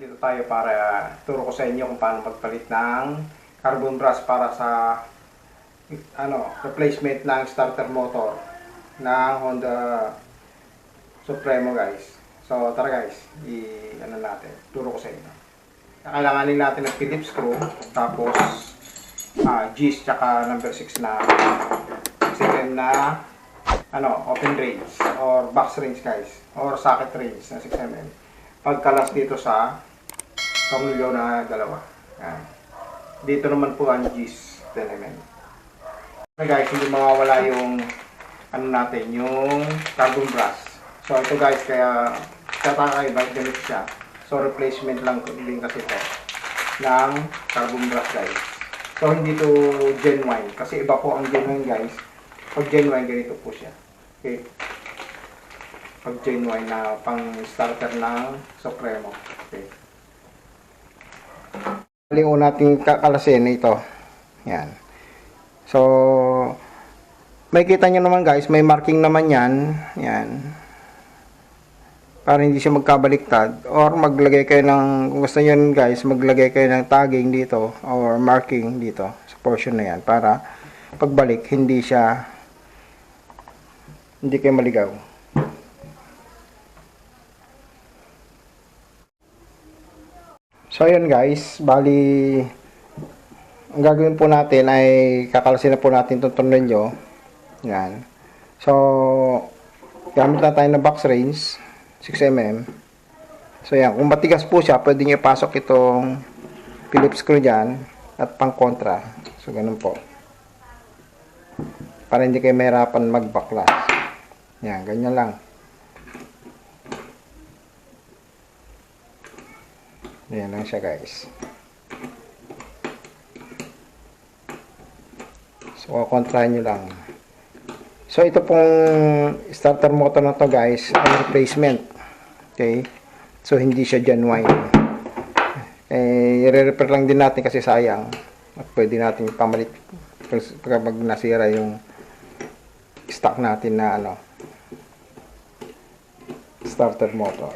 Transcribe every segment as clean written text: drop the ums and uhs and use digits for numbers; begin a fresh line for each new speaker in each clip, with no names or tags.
nandito tayo para turo ko sa inyo kung paano magpalit ng carbon brush para sa replacement ng starter motor ng Honda Supremo, guys. So tara guys, turo ko sa inyo. Kailanganin natin ng Phillips screw, tapos G's tsaka number 6 na 6mm na open range or box range, guys, or socket range na 6mm. Pagkalas dito sa tornilyo na dalawa. Yan. Dito naman po ang G's 10mm. Okay guys, hindi mawawala yung yung carbon brush. So ito guys, kaya kakaiba ganito siya. So replacement lang din kasi ito ng carbon brush, guys. So hindi to genuine kasi iba po ang genuine, guys. Pag genuine ganito po siya. Okay. Pag genuine na pang starter ng Supremo. Okay. Yung nating kakalasin ito. Yan. So may kita nyo naman, guys, may marking naman yan. Yan. Para hindi siya magkabaliktad, or maglagay kayo ng, kung gusto nyo guys, maglagay kayo ng tagging dito or marking dito sa portion na yan para pagbalik hindi kayo maligaw. So ayun guys, bali ang gagawin po natin ay kakalasin na po natin itong tornilyo. Yan. So gamit na tayo ng box range 6mm. So yan, kung matigas po siya, pwede nyo ipasok itong Phillips screw dyan at pang kontra. So ganun po. Para hindi kayo mahirapan magbaklas. Yan, ganyan lang. Yan lang siya, guys. So kontrahin nyo lang. So ito pong starter motor na to, guys, ang replacement. Okay? So hindi siya genuine. I-repair lang din natin kasi sayang. At pwede natin pamalit pag nasira yung stock natin na starter motor.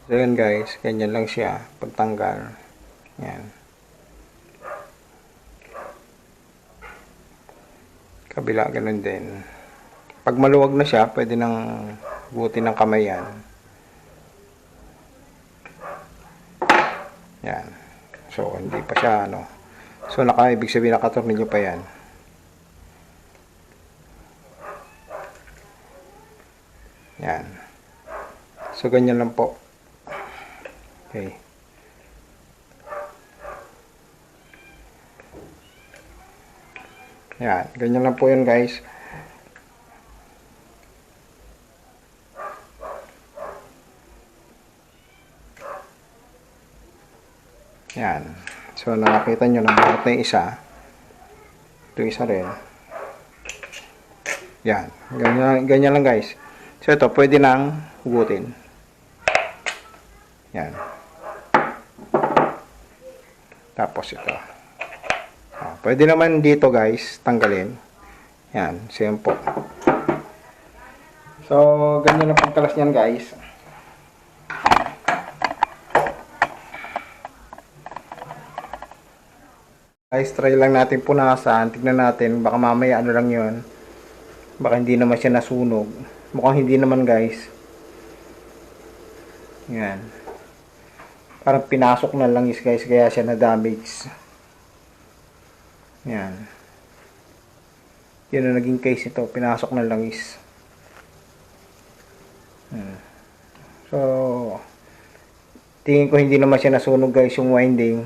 So yun guys, ganyan lang siya pagtanggal. Yan. Kabila ganun din. Pag maluwag na siya, pwede nang butin ng kamay yan. Yan. So hindi pa siya So ibig sabihin nakatornilyo pa yan. Yan. So ganyan lang po. Okay. Yan, ganyan lang po yun, guys. Yan. So nakakita nyo na bakit na isa. Ito isa rin. Yan. Ganyan lang, guys. So ito, pwede nang hugutin. Yan. Tapos ito. Pwede naman dito, guys, tanggalin. Yan, same po. So, ganyan ang pagkalas niyan, guys. Guys, try lang natin punasan. Tignan natin, baka mamaya lang yun. Baka hindi naman siya nasunog. Mukhang hindi naman, guys. Yan. Parang pinasok na lang, guys, kaya siya na-damage. Yan. Yun ang naging case ito. Pinasok na langis. So, tingin ko hindi naman siya nasunog, guys, yung winding.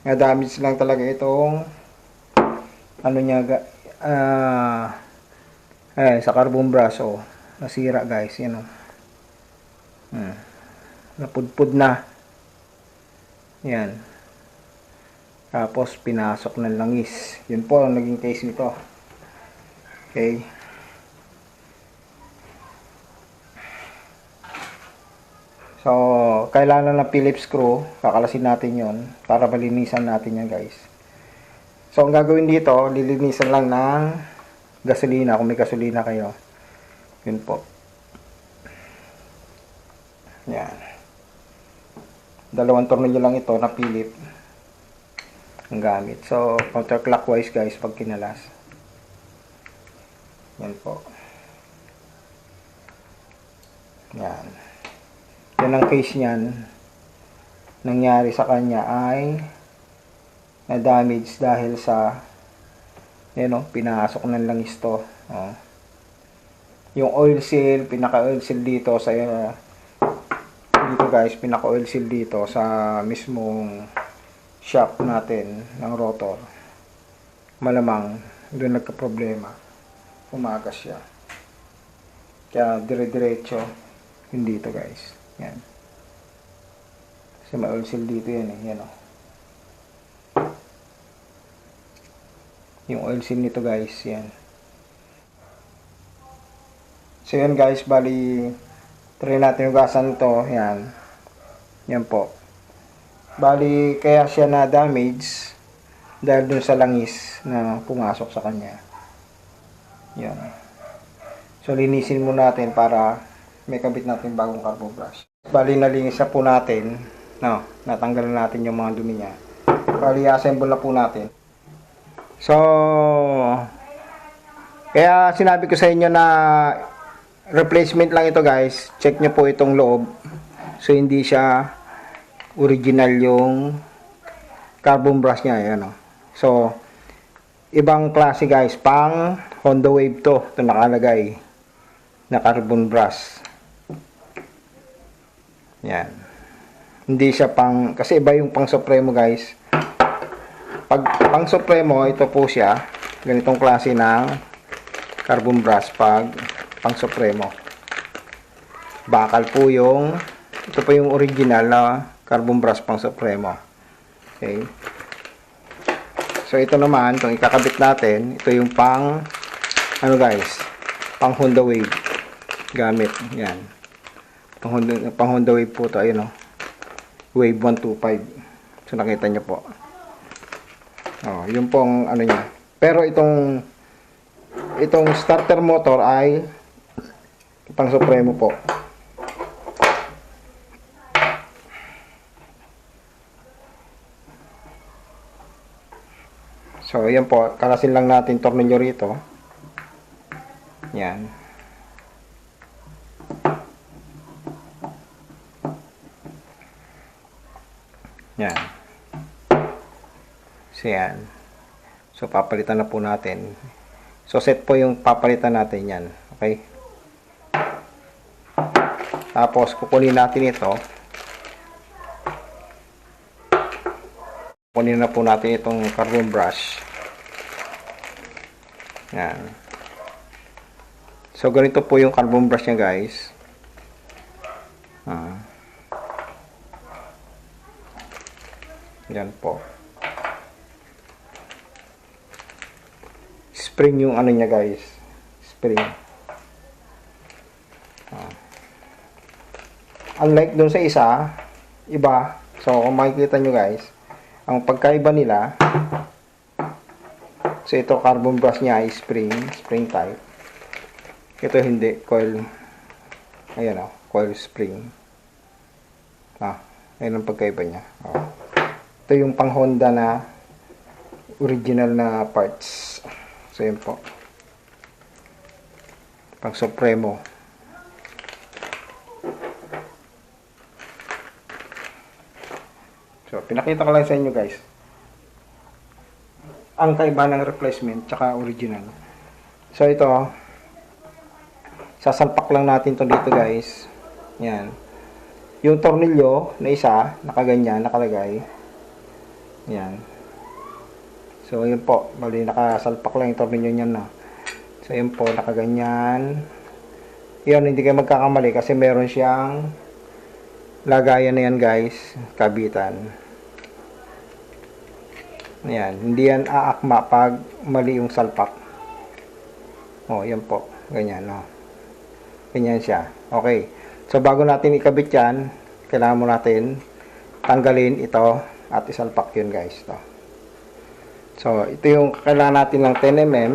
Na-damage lang talaga itong sa carbon brush. Nasira, guys. Yan o. Napudpud na. Yan. Tapos pinasok ng langis. Yun po ang naging case nito. Okay. So, kailangan ng Phillips screw. Kakalasin natin yon para malinisan natin yan, guys. So, ang gagawin dito, lilinisan lang ng gasolina. Kung may gasolina kayo. Yun po. Yan. Dalawang tornilyo lang ito na Philip ang gamit. So, counterclockwise guys pag kinalas. Yan po. Yan. Yan ang case niyan. Nangyari sa kanya ay na-damage dahil sa pinasok ng langis to. Yung oil seal, pinaka-oil seal dito sa dito guys, pinaka-oil seal dito sa mismong shaft natin ng rotor. Malamang doon nagka-problema. Umagas siya. Kaya dire-diretso yun dito guys. Yan. Kasi may oil seal dito yan eh. Yan o. Yung oil seal nito guys, yan. So yan guys, bali try natin hugasan ito, yan. Yan po. Bali kaya siya na damage dahil dun sa langis na pumasok sa kanya. Yan. So linisin muna natin para may kabit natin bagong carbo brush. Bali nalinis na po natin, natanggalan natin yung mga dumi niya. Bali assemble na po natin. So, kaya sinabi ko sa inyo na replacement lang ito guys. Check nyo po itong loob. So, hindi siya original yung carbon brush niya. Ayan, so, ibang klase guys. Pang Honda Wave to. Ito nakalagay na carbon brush. Yan. Hindi siya pang, kasi iba yung pang Supremo guys. Pag pang Supremo, ito po siya. Ganitong klase ng carbon brush pag pang Supremo. Bakal po yung, ito po yung original na carbon brush pang Supremo. Okay. So ito naman, itong ikakabit natin, ito yung pang, guys, pang Honda Wave. Gamit, yan. Pang Honda Wave po ito, ayun Wave 125. So nakita nyo po. Yun pong niya. Pero itong starter motor ay pang Supremo po. So, yan po. Kalasin lang natin tornilyo rito. Yan. Yan. So, yan. So, papalitan na po natin. So, set po yung papalitan natin yan. Okay? Tapos, kukunin natin ito. Kunin na po natin itong carbon brush. Yan. So, ganito po yung carbon brush niya, guys. Yan po. Spring yung niya, guys. Spring. Unlike dun sa isa, iba. So, kung makikita nyo, guys, ang pagkaiba nila, so ito carbon brush niya ay spring type. Ito hindi, coil. Ayan coil spring. Ayan ang pagkaiba niya. Ito yung pang Honda na original na parts. So yun po. Pang Supremo. So pinakita ko lang sa inyo, guys, ang kaiba ng replacement tsaka original. So ito, sasalpak lang natin to dito, guys. Yan. Yung tornilyo na isa, nakaganyan, nakalagay. Yan. So yun po, bali nakasalpak lang yung tornilyo niyan na. So yun po, nakaganyan. Yun, hindi kayo magkakamali kasi meron siyang lagayan na yan, guys, kabitan. Ayan, hindi yan aakma pag mali yung salpak. Yan po, ganyan, ganyan siya. Okay, so bago natin ikabit yan, kailangan mo natin tanggalin ito at isalpak yun, guys. So ito yung kailangan natin ng 10 mm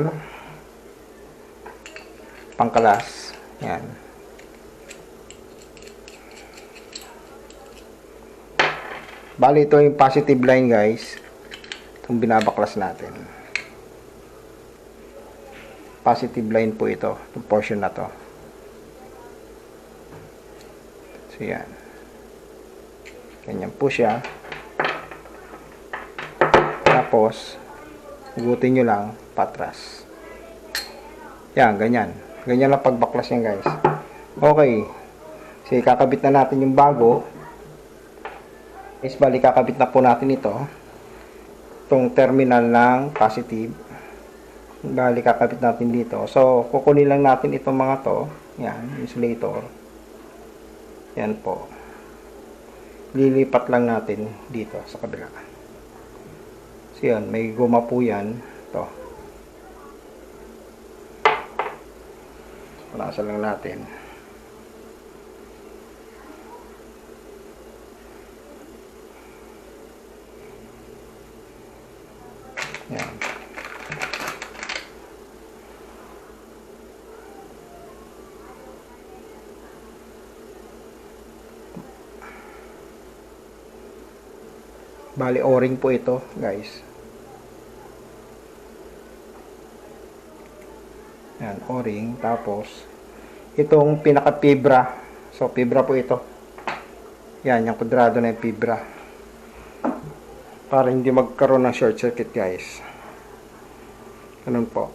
pangkalas. Yan. Bali, ito yung positive line, guys. Itong binabaklas natin. Positive line po ito. Itong portion na to. So, yan. Ganyan po siya. Tapos, hugutin nyo lang patras. Yan, ganyan. Ganyan lang pagbaklas yan, guys. Okay. So, kakabit na natin yung bago. Is bali, kakabit na po natin ito. Itong terminal ng positive. Bali, kakabit natin dito. So, kukunin lang natin itong mga to. Yan, insulator. Yan po. Lilipat lang natin dito sa kabila. So, yan. May guma po yan. Ito. Punasan lang natin. Yan. Bali, o-ring po ito, guys. Yan, o-ring. Tapos, itong pinaka-fibra. So, fibra po ito. Yan, yung kudrado na yung fibra. Para hindi magkaroon ng short circuit, guys. Ganun po.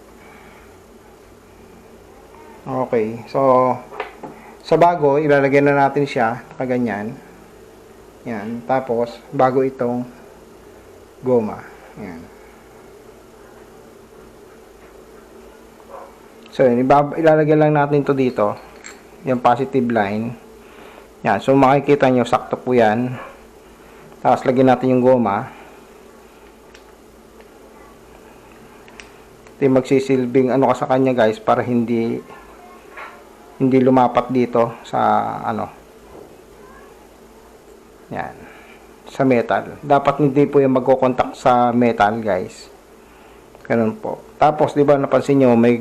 Okay. So, sa bago, ilalagay na natin siya. Ganyan. Yan. Tapos, bago itong goma. Yan. So, ilalagay lang natin to dito. Yung positive line. Yan. So, makikita nyo, sakto po yan. Tapos, lagyan natin yung goma. Ito yung magsisilbing ano ka sa kanya, guys, para hindi lumapat dito sa ano. Yan. Sa metal. Dapat hindi po yung magko-contact sa metal, guys. Ganun po. Tapos, di ba, napansin nyo, may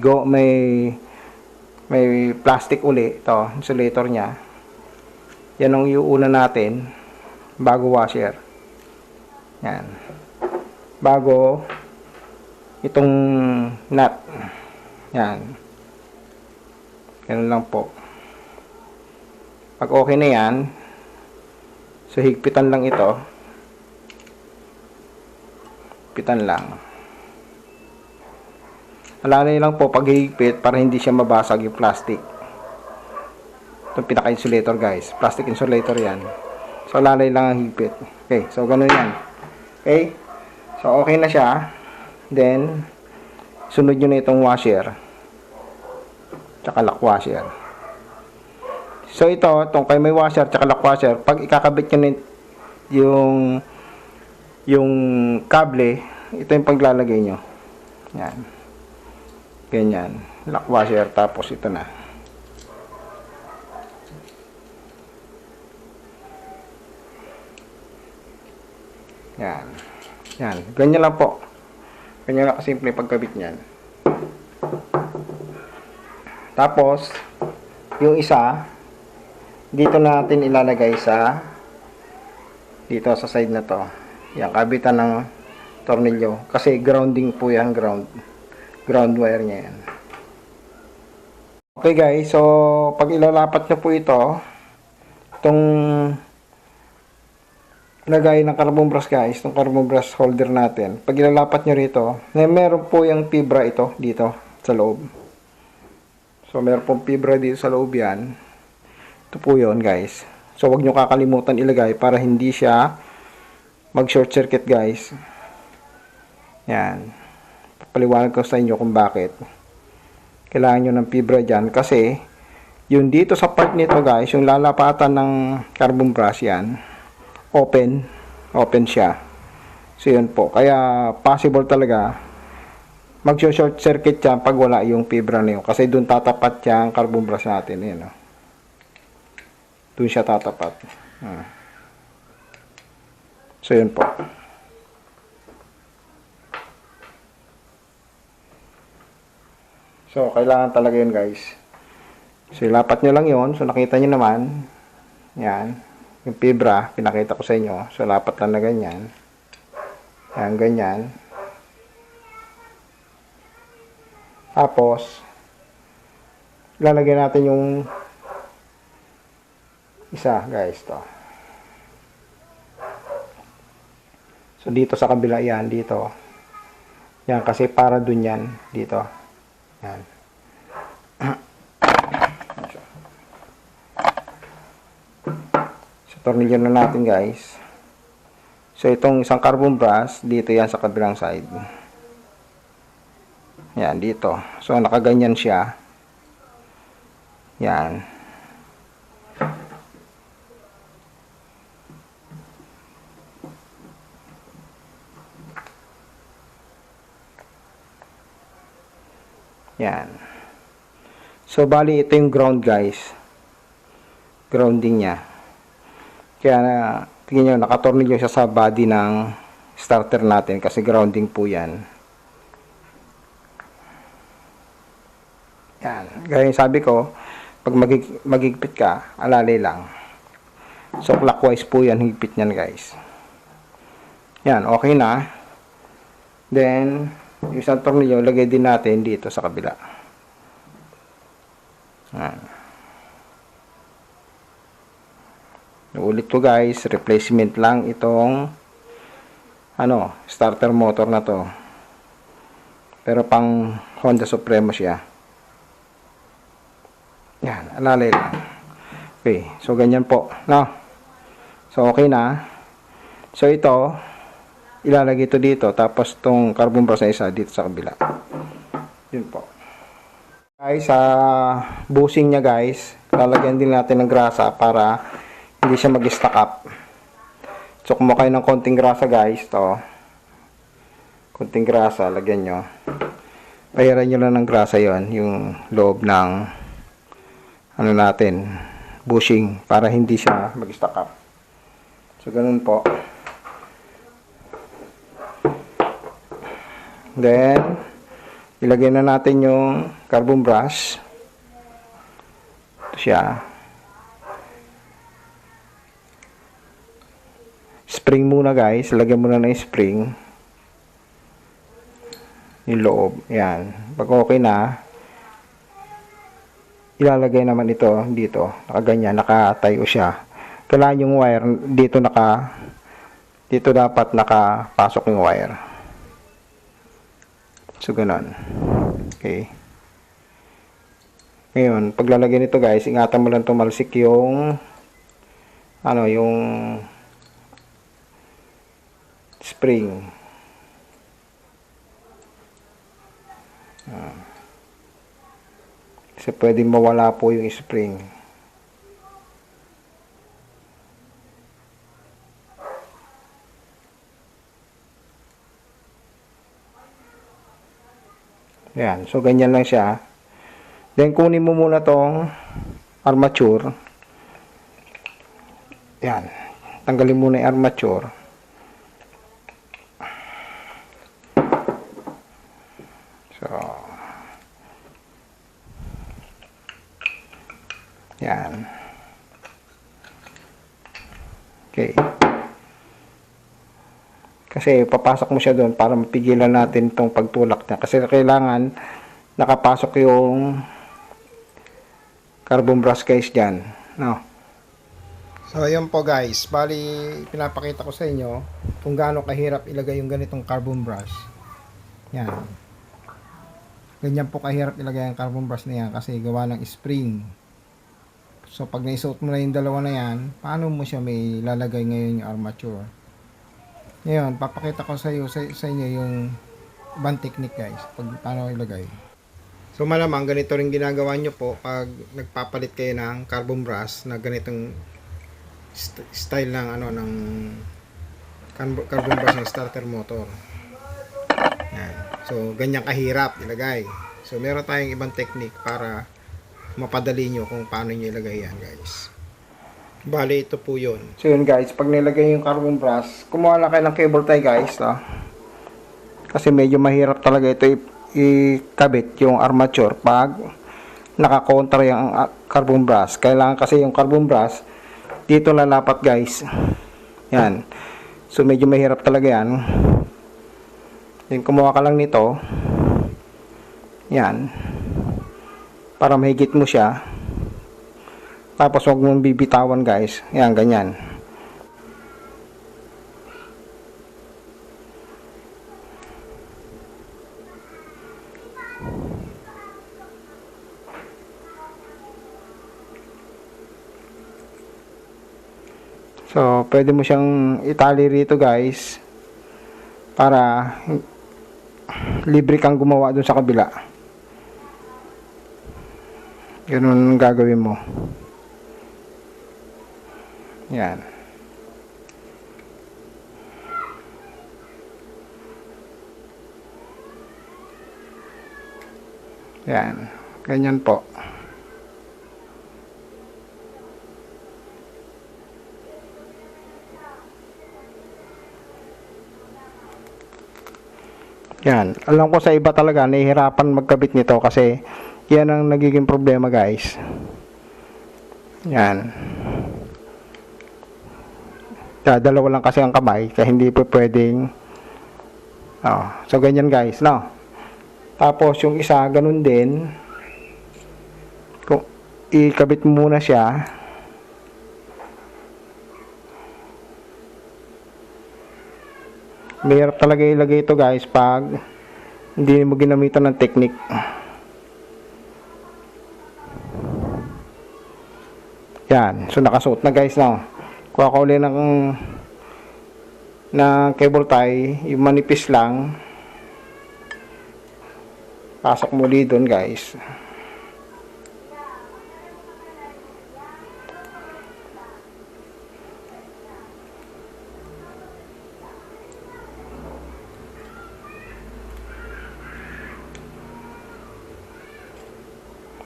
plastic uli. Ito, insulator niya. Yan ang iuuna natin bago washer. Yan. Bago itong nut. Yan. Ganun lang po. Pag okay na yan, so, higpitan lang ito. Higpitan lang. Alalay lang po pag higpit para hindi siya mabasag yung plastic. Itong pinaka-insulator, guys. Plastic insulator yan. So, alalay lang ang higpit. Okay. So, ganun yan. Okay. So, okay na siya. Then, sunod nyo na itong washer. Tsaka lock washer. So, itong kay may washer tsaka lock washer, pag ikakabit nyo yung kable, ito yung paglalagay nyo. Yan. Ganyan. Lock washer, tapos ito na. Yan. Yan. Ganyan lang po. Ganyan lang kasimple pagkabit nyan. Tapos, yung isa, dito natin ilalagay dito sa side na to. Yan, kabitan ng tornilyo. Kasi grounding po yan, ground wire niya yan. Okay, guys, so pag ilalapat nyo po itong lagay ng carbon brush, guys, itong carbon brush holder natin, pag ilalapat nyo rito, meron po yung fibra ito dito sa loob. So, meron pong fibra dito sa loob yan. Ito po yun, guys. So, wag nyo kakalimutan ilagay para hindi siya mag-short circuit, guys. Yan. Papaliwanag ko sa inyo kung bakit. Kailangan nyo ng fibra dyan. Kasi, yung dito sa part nito, guys, yung lalapatan ng carbon brush yan, open siya. So, yun po. Kaya, possible talaga mag-short circuit yan pag wala yung fibra na yun. Kasi, dun tatapat yung carbon brush natin. Yan, no? Doon siya tatapat. So, yun po. So, kailangan talaga yun, guys. So, ilapat nyo lang yun. So, nakita nyo naman. Yan. yung fibra, pinakita ko sa inyo. So, lapat lang na ganyan. Yan, ganyan. Tapos, lalagyan natin yung isa, guys, to. So, dito sa kabila yan, dito. Yan, kasi para dun yan, dito. Yan. So, tornilyo na natin, guys. So, itong isang carbon brass, dito yan sa kabilang side. Yan, dito. So, nakaganyan siya. Yan. Yan. So, bali, ito yung ground, guys. Grounding niya. Kaya, tingnan nyo, nakatornilyo siya sa body ng starter natin kasi grounding po yan. Yan. Gaya yung sabi ko, pag magigpit ka, alalay lang. So, clockwise po yan, higpit niyan, guys. Yan, okay na. Then, yung isang tornilyo, lagay din natin dito sa kabila. Yan. Ulit ko, guys, replacement lang itong starter motor na to. Pero pang Honda Supremo siya. Yan, alalay lang. Okay, so ganyan po, no? So okay na. So ito, ilalagay ito dito, tapos itong carbon brass na isa dito sa kabila. Yun po. Guys, sa bushing niya, guys, lalagyan din natin ng grasa para hindi siya mag-stack up. So kumuha kayo ng konting grasa, guys, to. Konting grasa, lagyan nyo. Pahiran nyo lang ng grasa yon, yung loob ng natin, bushing, para hindi siya mag-stack up. So ganun po. Then ilagay na natin yung carbon brush. Ito siya. Spring muna, guys. Lagyan muna ng spring yung loob. Yan. Pag okay na, ilalagay naman ito dito. Nakaganyan, nakatayo siya. Kailangan yung wire dito dito dapat nakapasok yung wire. So ganun. Okay. Ngayon, paglalagay nito, guys, ingatan mo lang tumalsik yung yung spring. Kasi pwedeng mawala po yung spring. Yan. So, ganyan lang siya. Then, kunin mo muna tong armature. Yan. Tanggalin muna yung armature. So, yan. Okay. Kasi papasok mo siya doon para mapigilan natin itong pagtulak niya. Kasi kailangan nakapasok yung carbon brush, guys, dyan. No? So, ayun po, guys. Bali, pinapakita ko sa inyo kung gaano kahirap ilagay yung ganitong carbon brush. Yan. Ganyan po kahirap ilagay ang carbon brush na yan kasi gawa ng spring. So, pag naisuot mo na yung dalawa na yan, paano mo siya may lalagay ngayon yung armature? Ngayon, papakita ko sa inyo yung ibang technique, guys, pag paano ilagay. So, malamang ganito rin ginagawa nyo po pag nagpapalit kayo ng carbon brush na ganitong style ng ng carbon brush ng starter motor. Yan. So, ganyan kahirap ilagay. So, meron tayong ibang technique para mapadali nyo kung paano nyo ilagay yan, guys. Bali, ito po yun. So yun, guys, pag nilagay yung carbon brush, kumuha lang kayo ng cable tie, guys, no? Kasi medyo mahirap talaga ito ikabit yung armature pag nakakontra yung carbon brush. Kailangan kasi yung carbon brush dito lalapat guys. Yan. So medyo mahirap talaga yan. Then kumuha ka lang nito. Yan. Para mahigit mo siya. Tapos huwag mong bibitawan guys. Yan, ganyan. So, pwede mo siyang itali rito guys para libre kang gumawa dun sa kabila. Ganun gagawin mo. Yan. Yan. Ganyan po. Yan. Alam ko sa iba talaga nahihirapan magkabit nito kasi yan ang nagiging problema guys. Yan. Dalawa lang kasi ang kamay kaya hindi po pwedeng so ganyan guys, no? Tapos yung isa ganun din. Kung ikabit mo muna siya. Mahirap talaga ilagay ito guys pag hindi mo ginamitan ng technique. Yan. So nakasuot na guys, no? Kuha ko ulit ng cable tie. Yung manipis lang. Pasok mo ulit doon guys.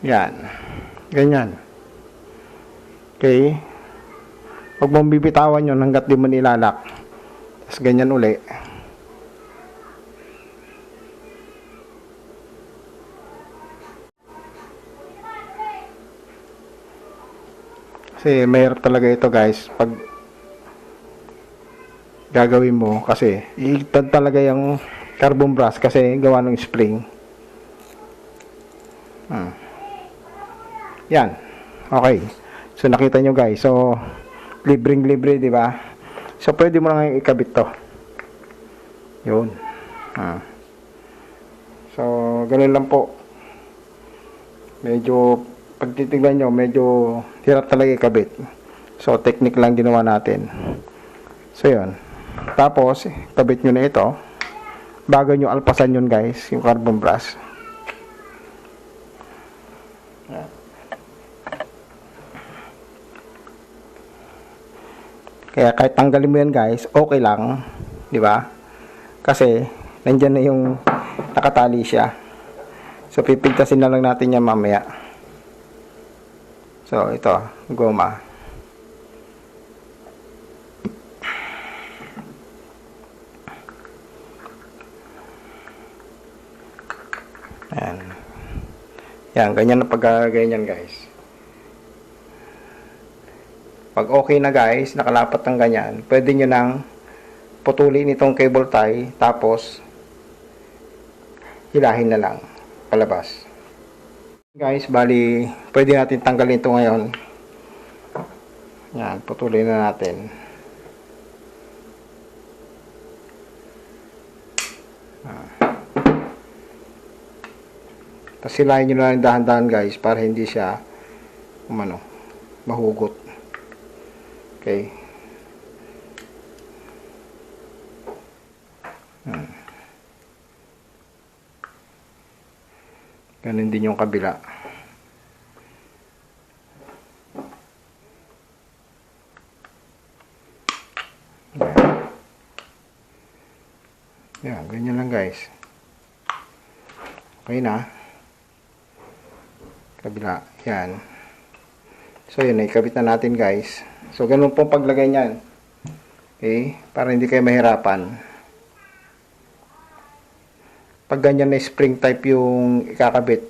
Yan. Ganyan. Okay. Huwag mong bibitawan yun hanggat di mo nilalak. Tapos ganyan uli. Kasi mahirap talaga ito guys. Pag gagawin mo kasi iigtad talaga yung carbon brass kasi gawa ng spring. Yan. Okay. So nakita nyo guys. So libreng-libre, di ba? So pwede mo lang ikabit to. Yun. So ganun lang po. Medyo pag titignan nyo, medyo hirap talaga ikabit. So technique lang ginawa natin. So yun. Tapos kabit nyo na ito. Bago nyo alpasan yun guys, yung carbon brass. Yan. Kaya kahit tanggalin mo yan guys, okay lang, di ba? Kasi nandiyan na yung nakatali siya. So pipigtasin na lang natin yan mamaya. So ito, goma. Yan. Yan, ganyan na pag-ganyan guys. Pag okay na guys, nakalapat ng ganyan, pwede nyo nang putulin itong cable tie, tapos hilahin na lang palabas. Guys, bali, pwede natin tanggalin ito ngayon. Yan, putulin na natin. Tapos hilahin nyo na lang dahan-dahan guys, para hindi siya mahugot. Okay. Ganun din yung kabila. Yan, ganyan lang guys. Okay na. Kabila. Yan. So yun, ikabit na natin guys. So, ganun pong paglagay niyan. Okay? Para hindi kayo mahirapan. Pag ganyan na spring type yung ikakabit,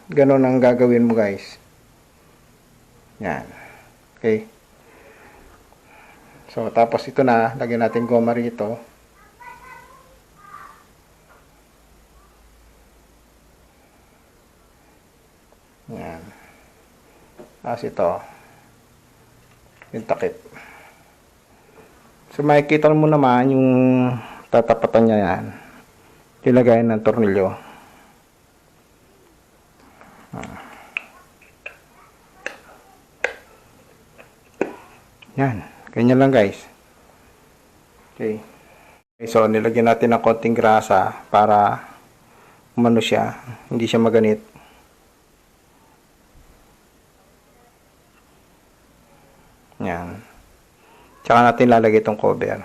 ganun ang gagawin mo guys. Yan. Okay? So, tapos ito na, lagyan natin goma rito. Yan. Tapos ito, yung takip. So, makikita mo naman yung tatapatan niya yan. Ilagayan ng tornilyo. Yan. Ganyan lang guys. Okay. So, nilagyan natin ng konting grasa para umano siya. Hindi siya maganit. Yan. Tsaka natin lalagay itong cover.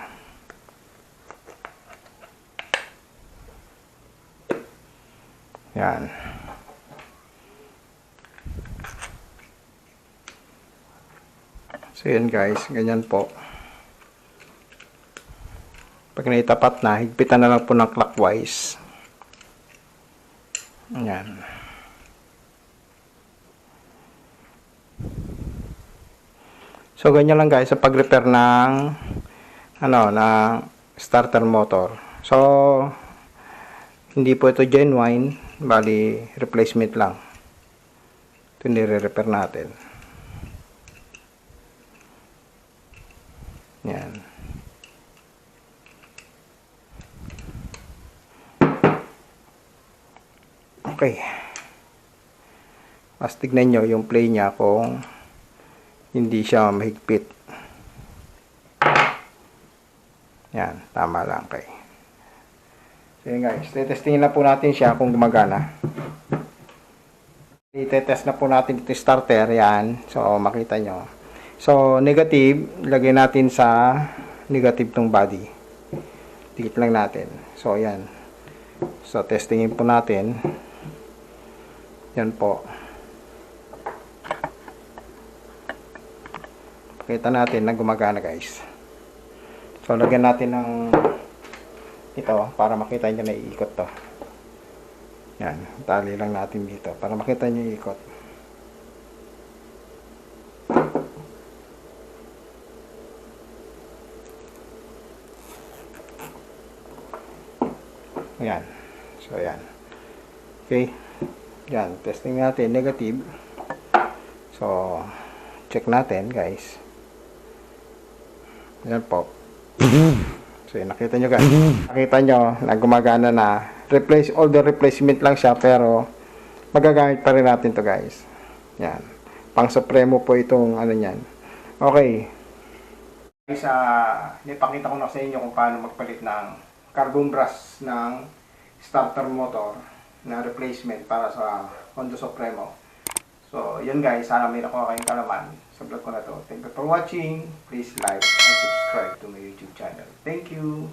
Yan. So yun guys, ganyan po. Pag naitapat na, higpitan na lang po ng clockwise. Yan. So ganyan lang guys sa pag-repair ng ng starter motor. So hindi po ito genuine, bali replacement lang. Ito nire-repair natin. Yan. Okay. Mas tignan nyo yung play niya kung hindi siya mahigpit. Yan, tama lang kay. So yun guys, testingin na po natin siya kung gumagana. I-test na po natin ito starter, yan. So makita nyo. So negative, lagay natin sa negative tong body. Dikit lang natin. So yan. So testingin po natin. Yan po. Pakita natin na gumagana guys. So lagyan natin ng ito para makita nyo na iikot to. Yan. Tali lang natin dito para makita nyo iikot. Yan. So yan. Okay. Yan. Testing natin. Negative. So check natin guys. Yan po. So yan. Nakita nyo guys. Nakita nyo na gumagana na. All the replacement lang siya pero magagamit pa rin natin to guys. Yan. Pang supremo po itong ano yan. Okay. Guys, ipakita ko na sa inyo kung paano magpalit ng carbon brush ng starter motor na replacement para sa Honda Supremo. So, yun guys. Sana may nakuha kayong kalaman sa vlog ko na to. Thank you for watching. Please like and subscribe to my YouTube channel. Thank you.